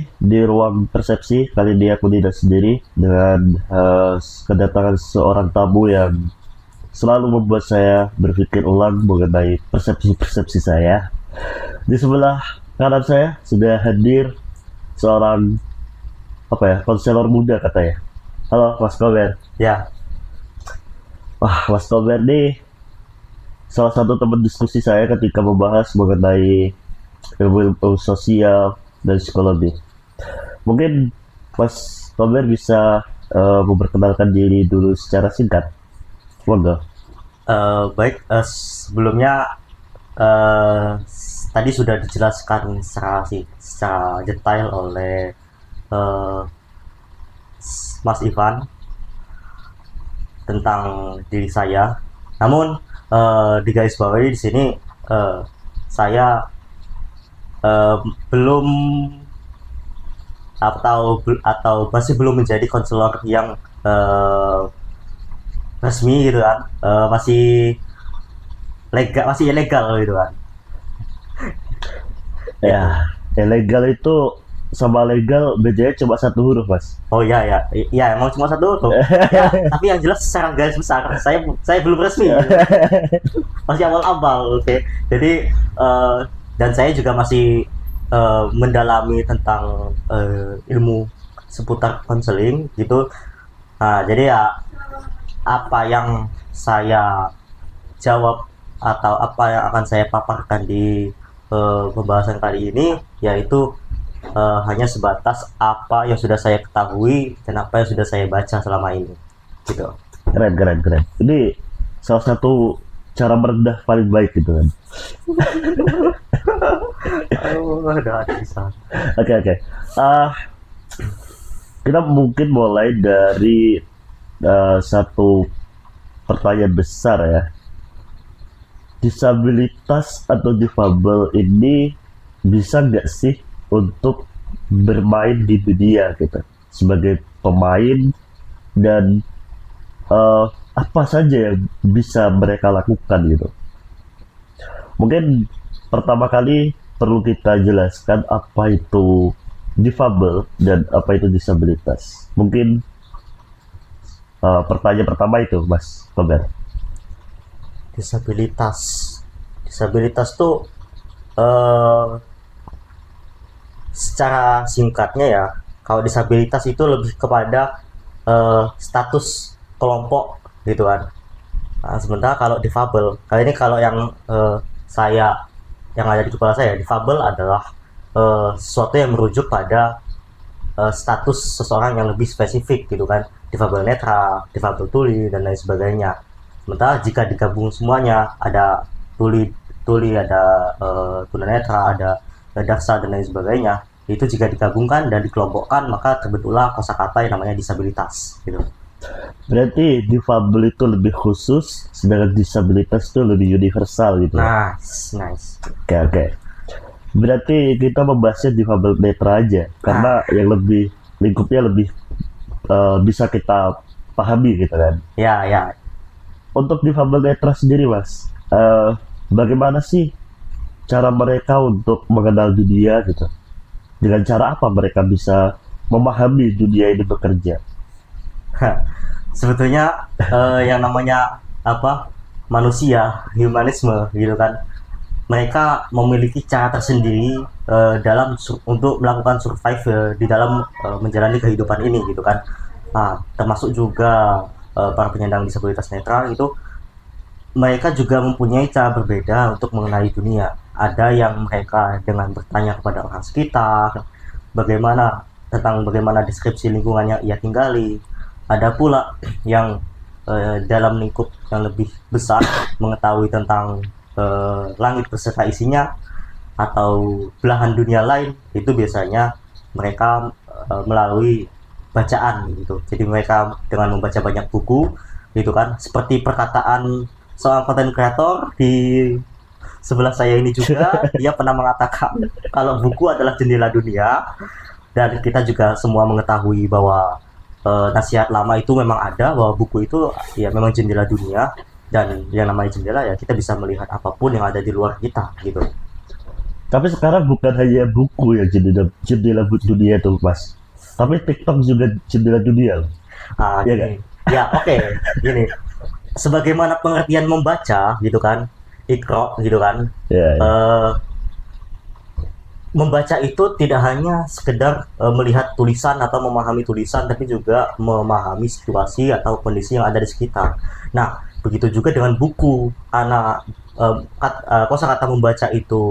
Di ruang persepsi kali ini aku tidak sendiri dengan kedatangan seorang tamu yang selalu membuat saya berpikir ulang mengenai persepsi-persepsi saya. Di sebelah kanan saya sudah hadir seorang konselor muda katanya. Halo Mas Kober. Ya, Wah, Mas Kober nih salah satu teman diskusi saya ketika membahas mengenai ilmu-ilmu sosial dan psikologi. Mungkin Mas Kober bisa memperkenalkan diri dulu secara singkat. Monggo. baik. Sebelumnya tadi sudah dijelaskan secara detail oleh eh, Mas Ivan tentang diri saya. Namun di garis bawahi di sini eh, saya eh, belum atau masih belum menjadi konselor yang resmi gitu kan. Masih ilegal gitu kan. Itu. Ya, ilegal itu sama legal bedanya cuma satu huruf, Mas. Oh iya ya, iya emang cuma satu tuh. Ya, tapi yang jelas secara garis besar saya belum resmi gitu. Masih awal-awal, oke. Jadi dan saya juga masih mendalami tentang ilmu seputar konseling gitu. Nah, jadi ya apa yang saya jawab atau apa yang akan saya paparkan di pembahasan kali ini yaitu hanya sebatas apa yang sudah saya ketahui dan apa yang sudah saya baca selama ini gitu. Keren, keren, keren. Ini salah satu cara merendah paling baik gitu kan. Oh, ada bisa. Oke, oke. Ah, kita mungkin mulai dari satu pertanyaan besar ya. Disabilitas atau difabel ini bisa nggak sih untuk bermain di dunia gitu sebagai pemain dan apa saja yang bisa mereka lakukan gitu. Mungkin pertama kali perlu kita jelaskan apa itu difabel dan apa itu disabilitas. Mungkin pertanyaan pertama itu, Mas Kober. Disabilitas. Disabilitas tuh eh secara singkatnya ya, kalau disabilitas itu lebih kepada status kelompok gitu kan. Nah, sementara kalau difabel, kali ini kalau yang saya yang ada di kepala saya, difabel adalah sesuatu yang merujuk pada status seseorang yang lebih spesifik gitu kan, difabel netra, difabel tuli dan lain sebagainya. Sementara jika digabung semuanya ada tuli tuli ada tunanetra, ada daksa dan lain sebagainya, itu jika digabungkan dan dikelompokkan maka terbentuklah kosakata yang namanya disabilitas gitu. Berarti difabel itu lebih khusus, sedangkan disabilitas itu lebih universal gitu. Nice, nice. Oke, oke. Berarti kita membahasnya difabel netra aja, karena yang lebih lingkupnya lebih bisa kita pahami gitu kan. Ya, ya. Untuk difabel netra sendiri, Mas, bagaimana sih cara mereka untuk mengenal dunia gitu? Dengan cara apa mereka bisa memahami dunia ini bekerja? Sebetulnya yang namanya apa manusia, humanisme gitu kan, mereka memiliki cara tersendiri untuk melakukan survive di dalam menjalani kehidupan ini gitu kan. Nah, termasuk juga para penyandang disabilitas netra itu, mereka juga mempunyai cara berbeda untuk mengenali dunia. Ada yang mereka dengan bertanya kepada orang sekitar, bagaimana deskripsi lingkungan yang ia tinggali. Ada pula yang dalam lingkup yang lebih besar mengetahui tentang langit beserta isinya atau belahan dunia lain. Itu biasanya mereka melalui bacaan gitu. Jadi mereka dengan membaca banyak buku gitu kan, seperti perkataan seorang content creator di sebelah saya ini juga, dia pernah mengatakan kalau buku adalah jendela dunia. Dan kita juga semua mengetahui bahwa nasihat lama itu memang ada, bahwa buku itu ya memang jendela dunia, dan yang namanya jendela ya kita bisa melihat apapun yang ada di luar kita gitu. Tapi sekarang bukan hanya buku yang jendela dunia tuh mas, tapi TikTok juga jendela dunia loh. Iya nggak? Gini. Ya, oke. Gini. Sebagaimana pengertian membaca gitu kan, ikro gitu kan. Ya, ya. eh, Membaca itu tidak hanya sekedar melihat tulisan atau memahami tulisan, tapi juga memahami situasi atau kondisi yang ada di sekitar. Nah, begitu juga dengan buku. Anak kosakata membaca itu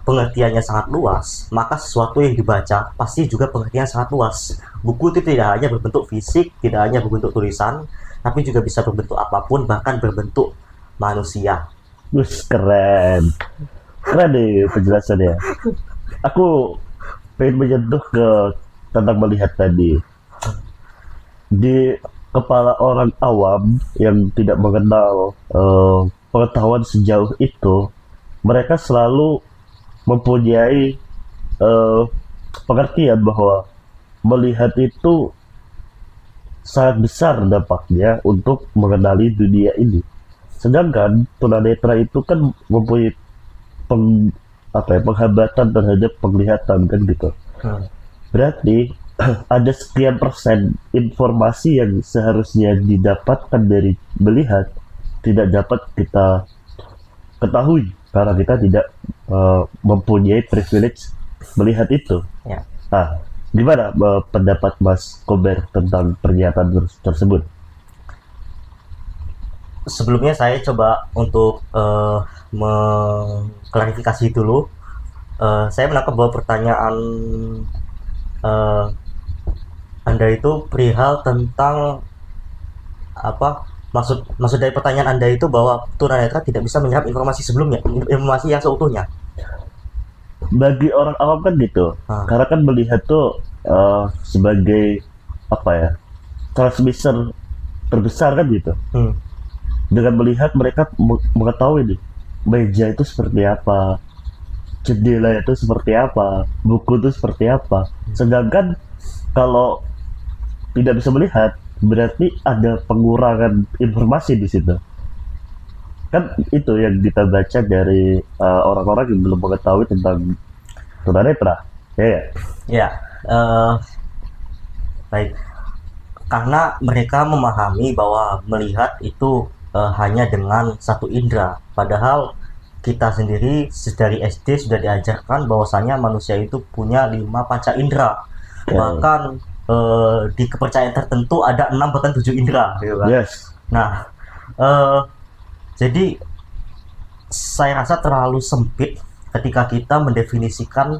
pengertiannya sangat luas, maka sesuatu yang dibaca pasti juga pengertian sangat luas. Buku itu tidak hanya berbentuk fisik, tidak hanya berbentuk tulisan, tapi juga bisa berbentuk apapun, bahkan berbentuk manusia. Wih, keren. Keren deh penjelasannya. Aku pengen menyentuh ke tentang melihat tadi. Di kepala orang awam yang tidak mengenal pengetahuan sejauh itu, mereka selalu mempunyai eh, pengertian bahwa melihat itu sangat besar dampaknya untuk mengenali dunia ini. Sedangkan tunanetra itu kan mempunyai penghambatan terhadap penglihatan kan gitu. Berarti ada sekian persen informasi yang seharusnya didapatkan dari melihat tidak dapat kita ketahui karena kita tidak mempunyai privilege melihat itu. Ya. Nah, gimana pendapat Mas Kober tentang pernyataan tersebut? Sebelumnya saya coba untuk mengklarifikasi dulu. Saya menangkap bahwa pertanyaan Anda itu perihal tentang maksud dari pertanyaan Anda itu bahwa tunanetra tidak bisa menyerap informasi sebelumnya, informasi yang seutuhnya. Bagi orang awam kan gitu, karena kan melihat tuh sebagai transmitter terbesar kan gitu. Dengan melihat mereka mengetahui nih meja itu seperti apa, jendela itu seperti apa, buku itu seperti apa. Sedangkan kalau tidak bisa melihat, berarti ada pengurangan informasi di situ. Kan itu yang kita baca dari orang-orang yang belum mengetahui tentang tunanetra. Ya, baik. Karena mereka memahami bahwa melihat itu hanya dengan satu indera, padahal kita sendiri dari SD sudah diajarkan bahwasanya manusia itu punya 5 panca indera. Bahkan di kepercayaan tertentu ada 6 bahkan 7 indera gitu kan. Yes. Nah, jadi saya rasa terlalu sempit ketika kita mendefinisikan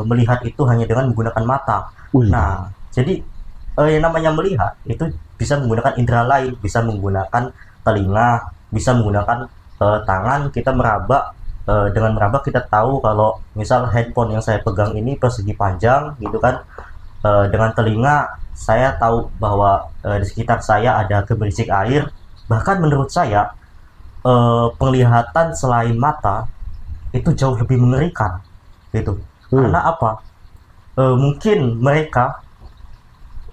melihat itu hanya dengan menggunakan mata. Nah, jadi yang namanya melihat itu bisa menggunakan indera lain, bisa menggunakan telinga, bisa menggunakan tangan. Kita meraba, dengan meraba kita tahu kalau misal handphone yang saya pegang ini persegi panjang gitu kan. Dengan telinga saya tahu bahwa di sekitar saya ada gemericik air. Bahkan menurut saya penglihatan selain mata itu jauh lebih mengerikan gitu. Karena apa? Mungkin mereka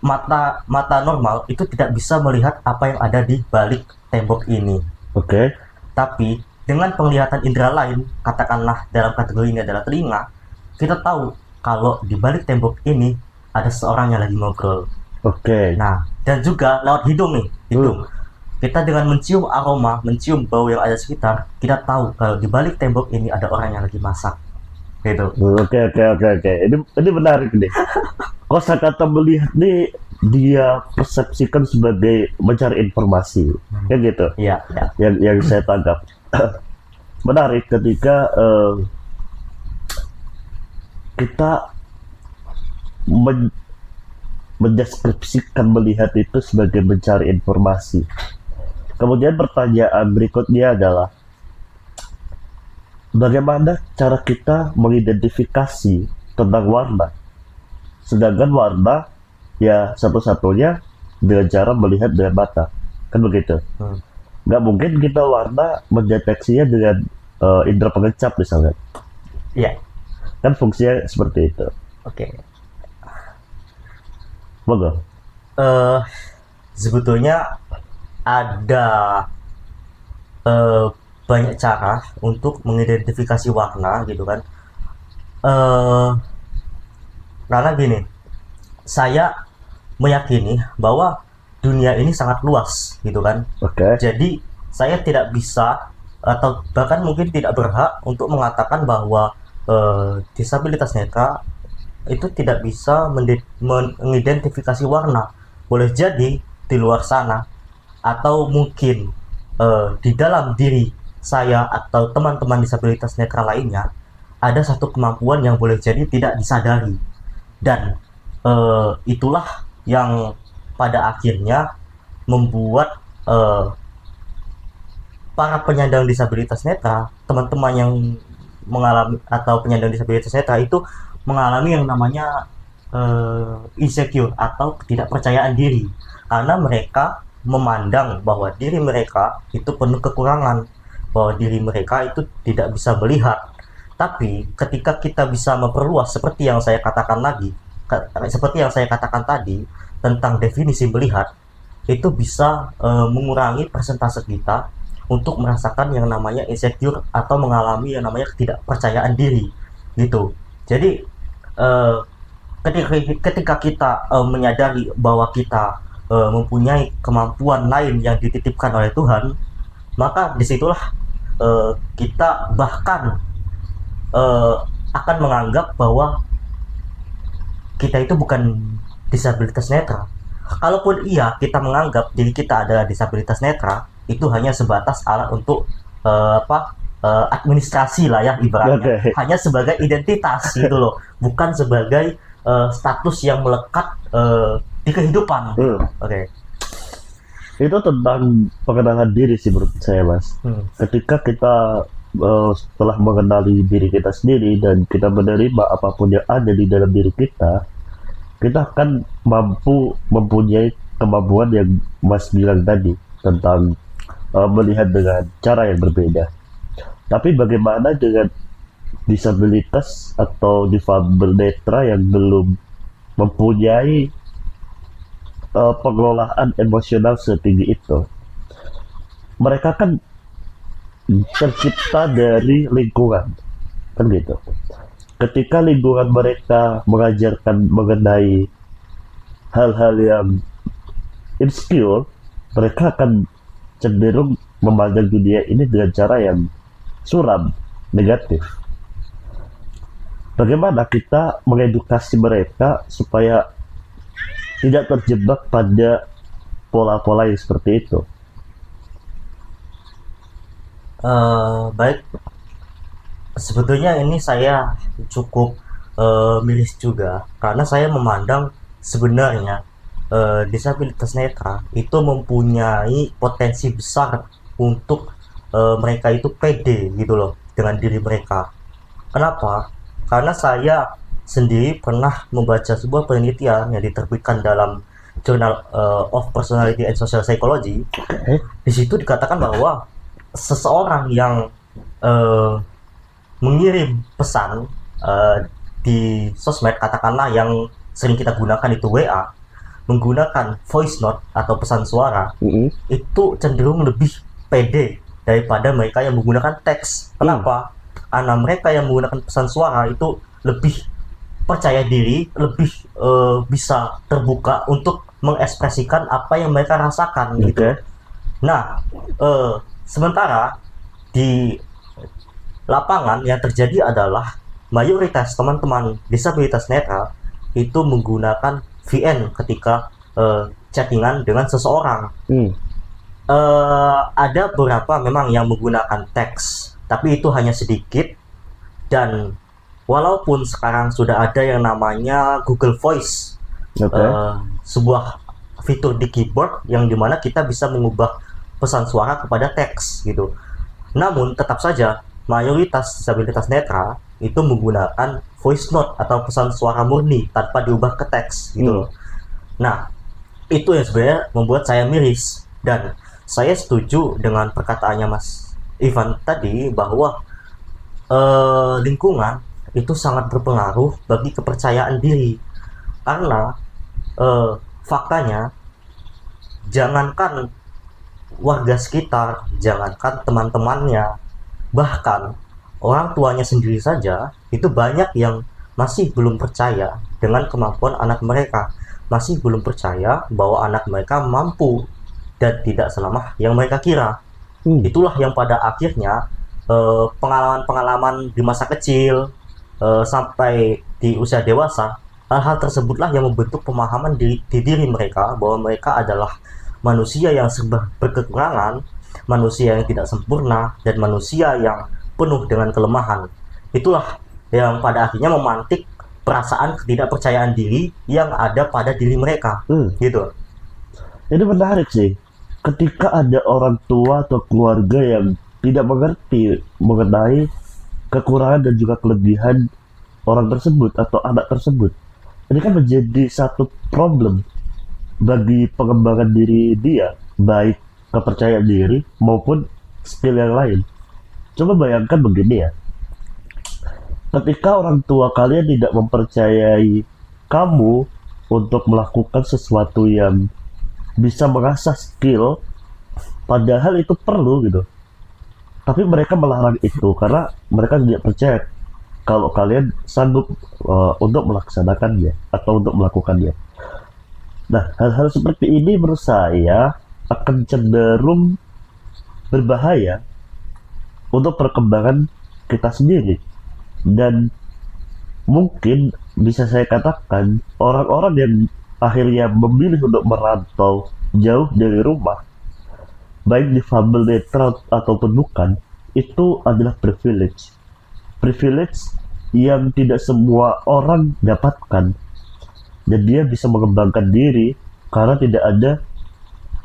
mata normal itu tidak bisa melihat apa yang ada di balik tembok ini. Oke. Tapi dengan penglihatan indera lain, katakanlah dalam kategori ini adalah telinga, kita tahu kalau di balik tembok ini ada seorang yang lagi ngobrol. Oke. Nah, dan juga lewat hidung nih, hidung. Kita dengan mencium aroma, mencium bau yang ada sekitar, kita tahu kalau di balik tembok ini ada orang yang lagi masak. Gitu. Oke. Ini menarik nih. Kosakata melihat nih dia persepsikan sebagai mencari informasi, kayak gitu. Iya. Yang saya tangkap. Menarik ketika kita mendeskripsikan melihat itu sebagai mencari informasi. Kemudian pertanyaan berikutnya adalah bagaimana cara kita mengidentifikasi tentang warna? Sedangkan warna ya satu-satunya dengan cara melihat dengan mata, kan begitu. Nggak mungkin kita warna mendeteksinya dengan indera pengecap misalnya. Iya. Kan fungsinya seperti itu. Oke. Monggo. Sebetulnya ada banyak cara untuk mengidentifikasi warna gitu kan. Eh, karena gini, saya meyakini bahwa dunia ini sangat luas gitu kan. Oke. Jadi saya tidak bisa atau bahkan mungkin tidak berhak untuk mengatakan bahwa disabilitas netra itu tidak bisa mengidentifikasi warna. Boleh jadi di luar sana atau mungkin di dalam diri saya atau teman-teman disabilitas netra lainnya ada satu kemampuan yang boleh jadi tidak disadari, dan itulah yang pada akhirnya membuat para penyandang disabilitas netra, teman-teman yang mengalami atau penyandang disabilitas netra itu mengalami yang namanya insecure atau ketidakpercayaan diri, karena mereka memandang bahwa diri mereka itu penuh kekurangan, bahwa diri mereka itu tidak bisa melihat. Tapi ketika kita bisa memperluas seperti yang saya katakan tadi tentang definisi melihat, itu bisa mengurangi persentase kita untuk merasakan yang namanya insecure atau mengalami yang namanya ketidakpercayaan diri gitu. Jadi ketika kita menyadari bahwa kita mempunyai kemampuan lain yang dititipkan oleh Tuhan, maka disitulah kita bahkan akan menganggap bahwa kita itu bukan disabilitas netra. Kalaupun iya kita menganggap diri kita adalah disabilitas netra, itu hanya sebatas alat untuk administrasi lah ya ibaratnya. Hanya sebagai identitas gitu loh, bukan sebagai status yang melekat di kehidupan. Oke. Itu tentang pengenalan diri sih menurut saya, Mas. Ketika kita setelah mengenali diri kita sendiri dan kita menerima apapun yang ada di dalam diri kita akan mampu mempunyai kemampuan yang Mas bilang tadi tentang melihat dengan cara yang berbeda. Tapi bagaimana dengan disabilitas atau difabel netra yang belum mempunyai pengelolaan emosional setinggi itu? Mereka kan tercipta dari lingkungan, kan gitu. Ketika lingkungan mereka mengajarkan mengenai hal-hal yang insecure, mereka akan cenderung memandang dunia ini dengan cara yang suram, negatif. Bagaimana kita mengedukasi mereka supaya tidak terjebak pada pola-pola yang seperti itu? Baik, sebetulnya ini saya cukup miris juga, karena saya memandang sebenarnya disabilitas netra itu mempunyai potensi besar untuk mereka itu pede gitu loh dengan diri mereka. Kenapa? Karena saya sendiri pernah membaca sebuah penelitian yang diterbitkan dalam Journal of Personality and Social Psychology. Di situ dikatakan bahwa seseorang yang mengirim pesan di sosmed, katakanlah yang sering kita gunakan itu WA, menggunakan voice note atau pesan suara, itu cenderung lebih pede daripada mereka yang menggunakan teks. Kenapa? Karena mereka yang menggunakan pesan suara itu lebih percaya diri, lebih bisa terbuka untuk mengekspresikan apa yang mereka rasakan gitu. Nah, sementara di lapangan yang terjadi adalah mayoritas teman-teman disabilitas netra itu menggunakan VN ketika chattingan dengan seseorang. Ada beberapa memang yang menggunakan teks, tapi itu hanya sedikit. Dan walaupun sekarang sudah ada yang namanya Google Voice, sebuah fitur di keyboard yang dimana kita bisa mengubah pesan suara kepada teks gitu. Namun tetap saja mayoritas disabilitas netra itu menggunakan voice note atau pesan suara murni tanpa diubah ke teks gitu. Nah, itu yang sebenarnya membuat saya miris, dan saya setuju dengan perkataannya Mas Ivan tadi bahwa lingkungan itu sangat berpengaruh bagi kepercayaan diri. Karena faktanya, jangankan warga sekitar, jangankan teman-temannya, bahkan orang tuanya sendiri saja itu banyak yang masih belum percaya dengan kemampuan anak mereka, masih belum percaya bahwa anak mereka mampu dan tidak selamah yang mereka kira. Itulah yang pada akhirnya pengalaman-pengalaman di masa kecil sampai di usia dewasa, hal-hal tersebutlah yang membentuk pemahaman di diri mereka bahwa mereka adalah manusia yang serba berkekurangan, manusia yang tidak sempurna, dan manusia yang penuh dengan kelemahan. Itulah yang pada akhirnya memantik perasaan ketidakpercayaan diri yang ada pada diri mereka. Gitu. Ini menarik sih. Ketika ada orang tua atau keluarga yang tidak mengerti mengenai kekurangan dan juga kelebihan orang tersebut atau anak tersebut, ini kan menjadi satu problem bagi pengembangan diri dia, baik kepercayaan diri maupun skill yang lain. Coba bayangkan begini ya, ketika orang tua kalian tidak mempercayai kamu untuk melakukan sesuatu yang bisa mengasah skill, padahal itu perlu gitu, tapi mereka melarang itu karena mereka tidak percaya kalau kalian sanggup untuk melaksanakannya atau untuk melakukannya. Nah, hal-hal seperti ini menurut saya akan cenderung berbahaya untuk perkembangan kita sendiri. Dan mungkin bisa saya katakan orang-orang yang akhirnya memilih untuk merantau jauh dari rumah, baik difabel netral ataupun bukan, itu adalah privilege. Privilege yang tidak semua orang dapatkan. Dan dia bisa mengembangkan diri karena tidak ada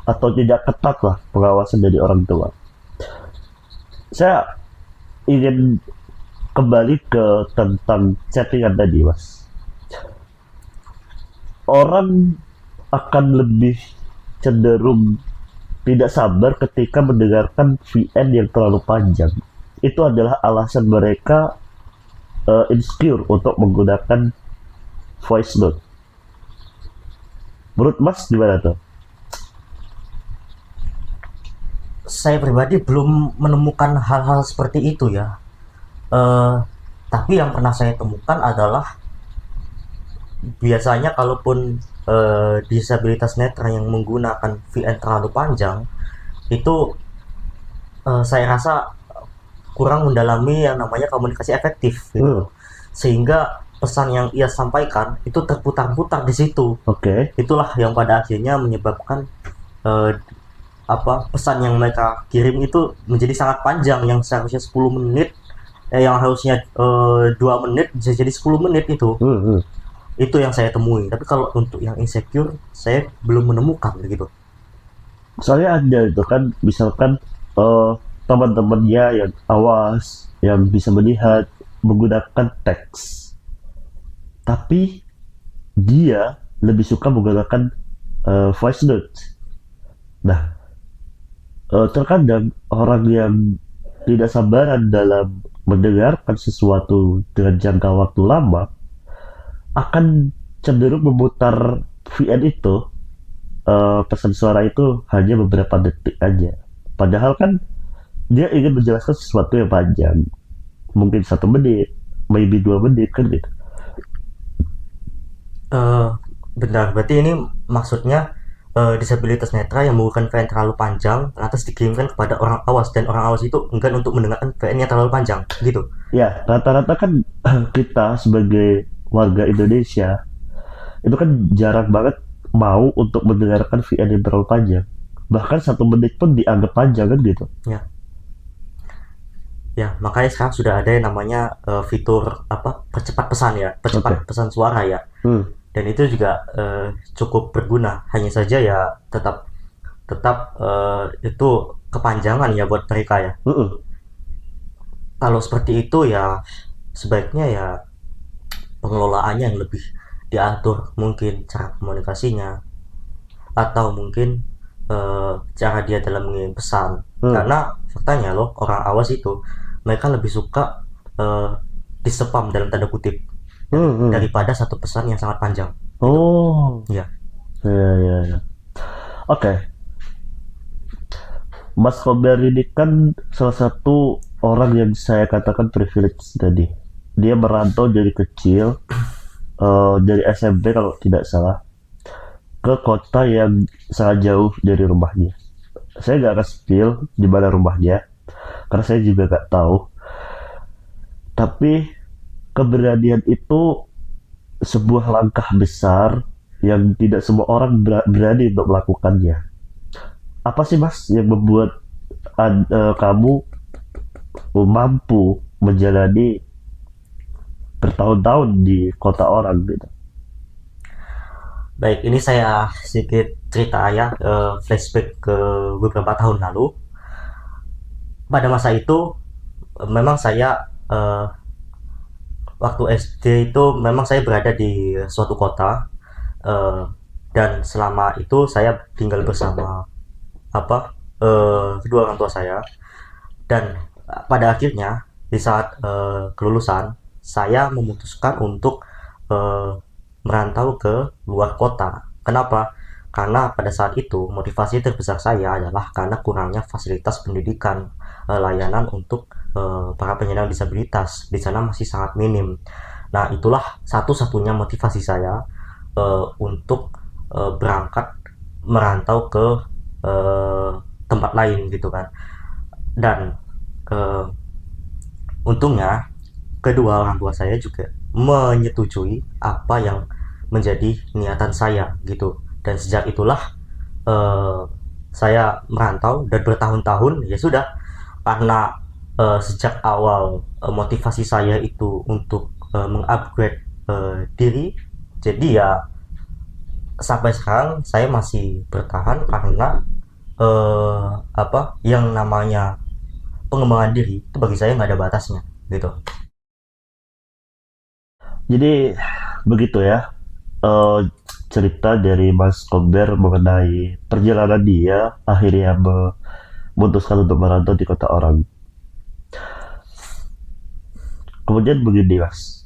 atau tidak ketat lah pengawasan dari orang tua. Saya ingin kembali ke tentang chattingan tadi, Mas. Orang akan lebih cenderung tidak sabar ketika mendengarkan VN yang terlalu panjang. Itu adalah alasan mereka insecure untuk menggunakan voice note. Menurut Mas gimana tuh? Saya pribadi belum menemukan hal-hal seperti itu ya. Tapi yang pernah saya temukan adalah biasanya kalaupun disabilitas netra yang menggunakan VN terlalu panjang, itu saya rasa kurang mendalami yang namanya komunikasi efektif gitu. Sehingga pesan yang ia sampaikan itu terputar-putar di situ. Itulah yang pada akhirnya menyebabkan pesan yang mereka kirim itu menjadi sangat panjang, yang seharusnya 10 menit yang harusnya 2 menit bisa jadi 10 menit itu. Itu yang saya temui. Tapi kalau untuk yang insecure saya belum menemukan gitu. Soalnya ada itu kan, misalkan teman-temannya yang awas, yang bisa melihat, menggunakan teks, tapi dia lebih suka menggunakan voice note. Nah, terkadang orang yang tidak sabaran dalam mendengarkan sesuatu dengan jangka waktu lama akan cenderung memutar VN itu, pesan suara itu hanya beberapa detik aja. Padahal kan dia ingin menjelaskan sesuatu yang panjang, mungkin 1 menit, maybe 2 menit kan gitu. Benar, berarti ini maksudnya disabilitas netra yang menggunakan VN terlalu panjang lantas dikirimkan kepada orang awas, dan orang awas itu enggan untuk mendengarkan VN yang terlalu panjang gitu. Ya, rata-rata kan kita sebagai warga Indonesia itu kan jarang banget mau untuk mendengarkan VN yang terlalu panjang. Bahkan 1 menit pun dianggap panjang kan gitu. Ya, makanya sekarang sudah ada yang namanya fitur percepat pesan ya, percepat pesan suara ya. Dan itu juga cukup berguna. Hanya saja ya tetap itu kepanjangan ya buat mereka ya. Kalau seperti itu ya sebaiknya ya pengelolaannya yang lebih diatur, mungkin cara komunikasinya atau mungkin cara dia dalam mengirim pesan. Karena faktanya loh, orang awas itu mereka lebih suka di-spam dalam tanda kutip daripada satu pesan yang sangat panjang. Oh. Ya. Ya. Oke. Mas Kober ini kan salah satu orang yang saya katakan privilege tadi. Dia merantau dari kecil, dari SMP kalau tidak salah, ke kota yang sangat jauh dari rumahnya. Saya nggak akan spill di mana rumahnya, karena saya juga nggak tahu. Tapi keberanian itu sebuah langkah besar yang tidak semua orang berani untuk melakukannya. Apa sih Mas yang membuat kamu mampu menjalani bertahun-tahun di kota orang gitu? Baik, ini saya sedikit cerita ya, flashback ke beberapa tahun lalu. Pada masa itu memang saya waktu SD itu memang saya berada di suatu kota, eh, dan selama itu saya tinggal bersama kedua orang tua saya. Dan pada akhirnya di saat kelulusan saya memutuskan untuk eh, merantau ke luar kota. Kenapa? Karena pada saat itu motivasi terbesar saya adalah karena kurangnya fasilitas pendidikan, layanan untuk para penyandang disabilitas di sana masih sangat minim. Nah, itulah satu-satunya motivasi saya untuk berangkat merantau ke eh, tempat lain gitu kan. Dan eh, untungnya kedua orang tua saya juga menyetujui apa yang menjadi niatan saya gitu. Dan sejak itulah eh, saya merantau dan bertahun-tahun ya sudah, karena sejak awal motivasi saya itu untuk mengupgrade diri, jadi ya sampai sekarang saya masih bertahan karena yang namanya pengembangan diri itu bagi saya nggak ada batasnya gitu. Jadi begitu ya, eh, cerita dari Mas Kober mengenai perjalanan dia akhirnya memutuskan untuk merantau di kota orang. Kemudian begini Mas,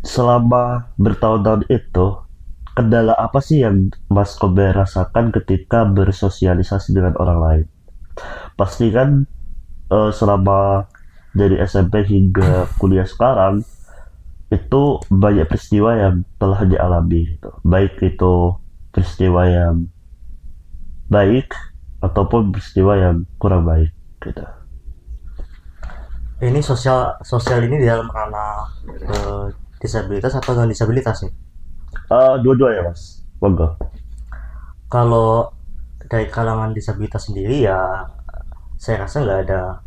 selama bertahun-tahun itu, kendala apa sih yang Mas Kober rasakan ketika bersosialisasi dengan orang lain? Pasti kan selama dari SMP hingga kuliah sekarang itu banyak peristiwa yang telah dialami gitu. Baik itu peristiwa yang baik ataupun peristiwa yang kurang baik gitu. Ini sosial sosial ini di dalam ranah disabilitas atau non disabilitas nih? Dua-duanya Mas, monggo. Kalau dari kalangan disabilitas sendiri ya saya rasa nggak ada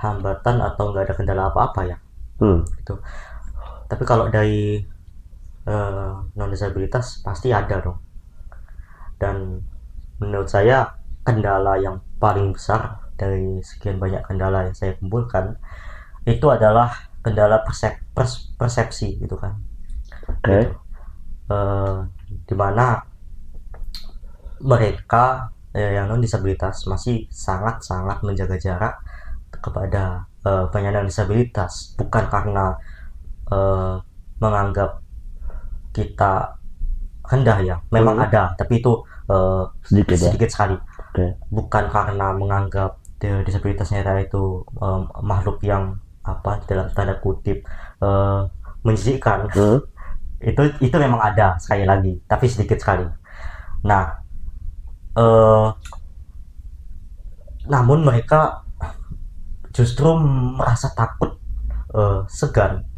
hambatan atau nggak ada kendala apa-apa ya gitu. Tapi kalau dari non disabilitas pasti ada dong. Dan menurut saya kendala yang paling besar dari sekian banyak kendala yang saya kumpulkan itu adalah kendala persepsi gitu kan. Oke. Gitu. Dimana mereka yang non disabilitas masih sangat-sangat menjaga jarak kepada penyandang disabilitas, bukan karena menganggap kita rendah ya, memang ada, tapi itu sedikit sekali. Okay. Bukan karena menganggap disabilitasnya itu makhluk yang dalam tanda kutip menjijikkan. Itu memang ada sekali lagi, tapi sedikit sekali. Nah, namun mereka justru merasa takut, segan,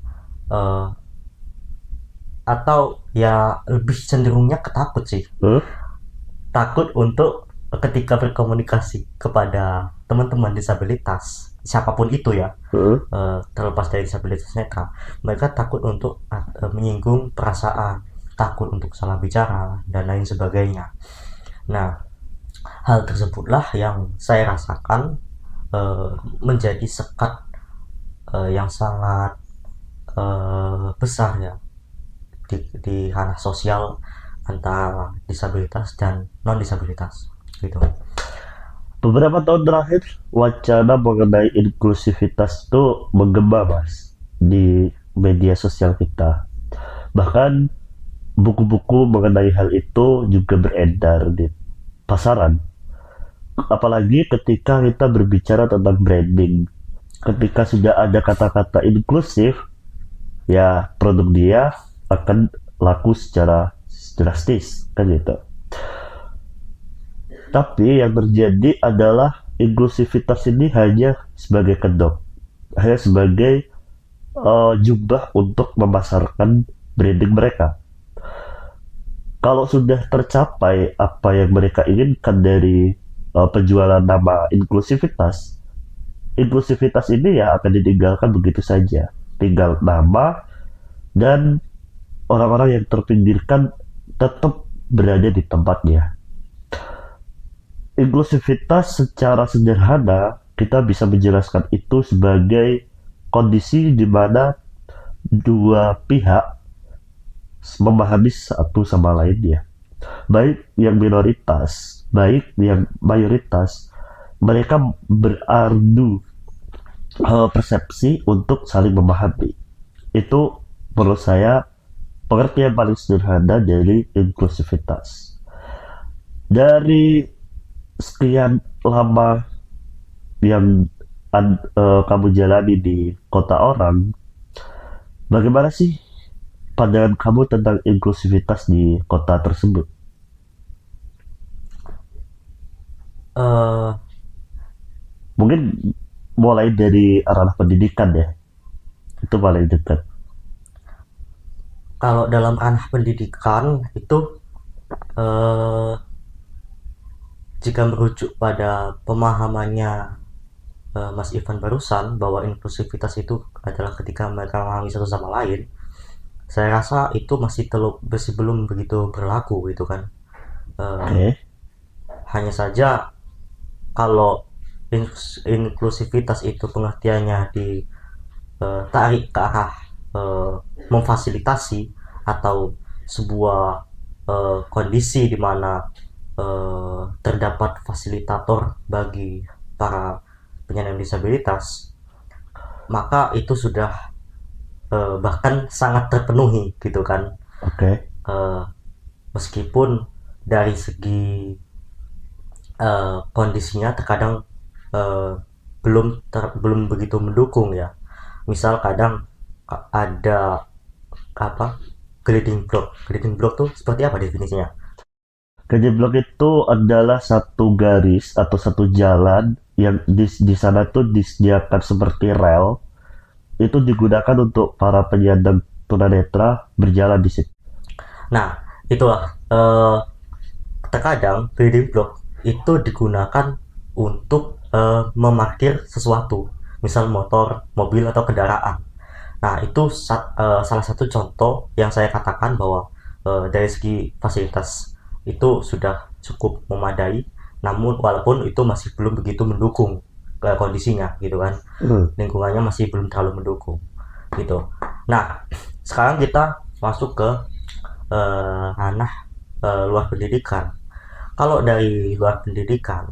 atau ya lebih cenderungnya ketakut sih. Takut untuk ketika berkomunikasi kepada teman-teman disabilitas siapapun itu ya, terlepas dari disabilitas netra, mereka takut untuk menyinggung perasaan, takut untuk salah bicara dan lain sebagainya. Nah, hal tersebutlah yang saya rasakan menjadi sekat yang sangat besar ya di ranah sosial antara disabilitas dan non disabilitas gitu. Beberapa tahun terakhir wacana mengenai inklusivitas itu menggema Mas di media sosial kita. Bahkan buku-buku mengenai hal itu juga beredar di pasaran. apalagi ketika kita berbicara tentang branding, ketika sudah ada kata-kata inklusif, ya produk dia akan laku secara drastis kan gitu. Tapi yang terjadi adalah inklusivitas ini hanya sebagai kedok, hanya sebagai jubah untuk memasarkan branding mereka. Kalau sudah tercapai apa yang mereka inginkan dari penjualan nama inklusivitas, inklusivitas ini ya akan ditinggalkan begitu saja. Tinggal nama, dan orang-orang yang terpinggirkan tetap berada di tempatnya. Inklusivitas secara sederhana kita bisa menjelaskan itu sebagai kondisi di mana dua pihak memahami satu sama lainnya. Baik yang minoritas, baik yang mayoritas, mereka beradu persepsi untuk saling memahami. Itu menurut saya pengertian paling sederhana dari inklusivitas. Dari sekian lama yang kamu jalani di kota orang, bagaimana sih pandangan kamu tentang inklusivitas di kota tersebut? Eh, Mungkin mulai dari ranah pendidikan ya, itu paling dekat. Kalau dalam ranah pendidikan itu, eh, jika merujuk pada pemahamannya Mas Ivan barusan, bahwa inklusivitas itu adalah ketika mereka memahami satu sama lain, saya rasa itu masih belum begitu berlaku gitu kan. Eh, Oke. Hanya saja kalau inklusivitas itu pengertiannya ditarik ke arah eh, memfasilitasi atau sebuah kondisi di mana terdapat fasilitator bagi para penyandang disabilitas, maka itu sudah bahkan sangat terpenuhi gitu kan. Oke. Eh, Meskipun dari segi kondisinya terkadang eh, belum begitu mendukung ya. Misal kadang ada apa, gliding block tuh seperti apa definisinya? Kejeblok itu adalah satu garis atau satu jalan yang di sana tuh disediakan seperti rel, itu digunakan untuk para penyandang tunanetra berjalan di situ. Nah, itulah terkadang gliding block itu digunakan untuk memarkir sesuatu, misal motor, mobil atau kendaraan. Nah, itu salah satu contoh yang saya katakan bahwa dari segi fasilitas itu sudah cukup memadai, namun walaupun itu masih belum begitu mendukung kondisinya gitu kan, Hmm. lingkungannya masih belum terlalu mendukung gitu. Nah, sekarang kita masuk ke ranah luar pendidikan. Kalau dari luar pendidikan,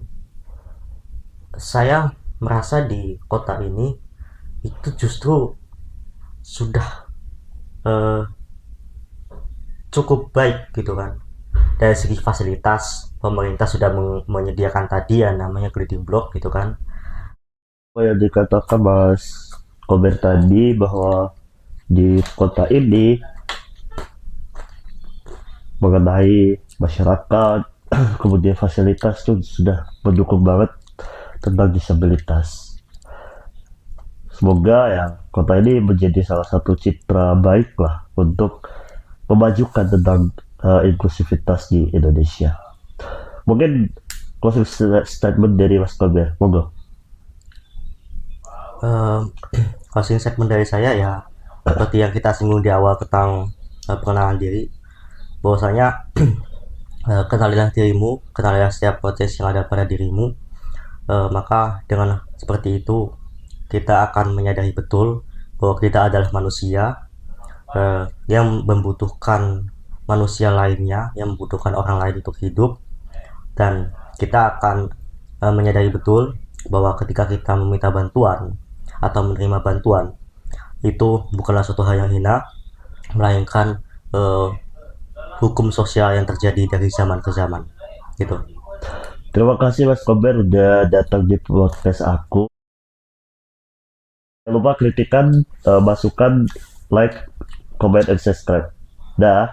saya merasa di kota ini itu justru sudah eh, cukup baik gitu kan. Dari segi fasilitas, pemerintah sudah menyediakan tadi ya namanya grading block gitu kan. Apa yang dikatakan Mas Kober tadi bahwa di kota ini mengenai masyarakat, kemudian fasilitas itu sudah mendukung banget tentang disabilitas. Semoga ya kota ini menjadi salah satu citra baik lah untuk memajukan tentang inklusivitas di Indonesia. Mungkin closing statement dari Mas Kober, monggo. Eh, Closing segmen dari saya ya seperti yang kita singgung di awal tentang pengenalan diri, bahwasanya kenalilah dirimu, kenalilah setiap potensi yang ada pada dirimu. Maka dengan seperti itu kita akan menyadari betul bahwa kita adalah manusia yang membutuhkan manusia lainnya, yang membutuhkan orang lain untuk hidup, dan kita akan menyadari betul bahwa ketika kita meminta bantuan atau menerima bantuan itu bukanlah suatu hal yang hina, melainkan hukum sosial yang terjadi dari zaman ke zaman gitu. Terima kasih Mas Kober udah datang di podcast aku. Jangan lupa kritikan, masukan, like, comment, and subscribe. Dah.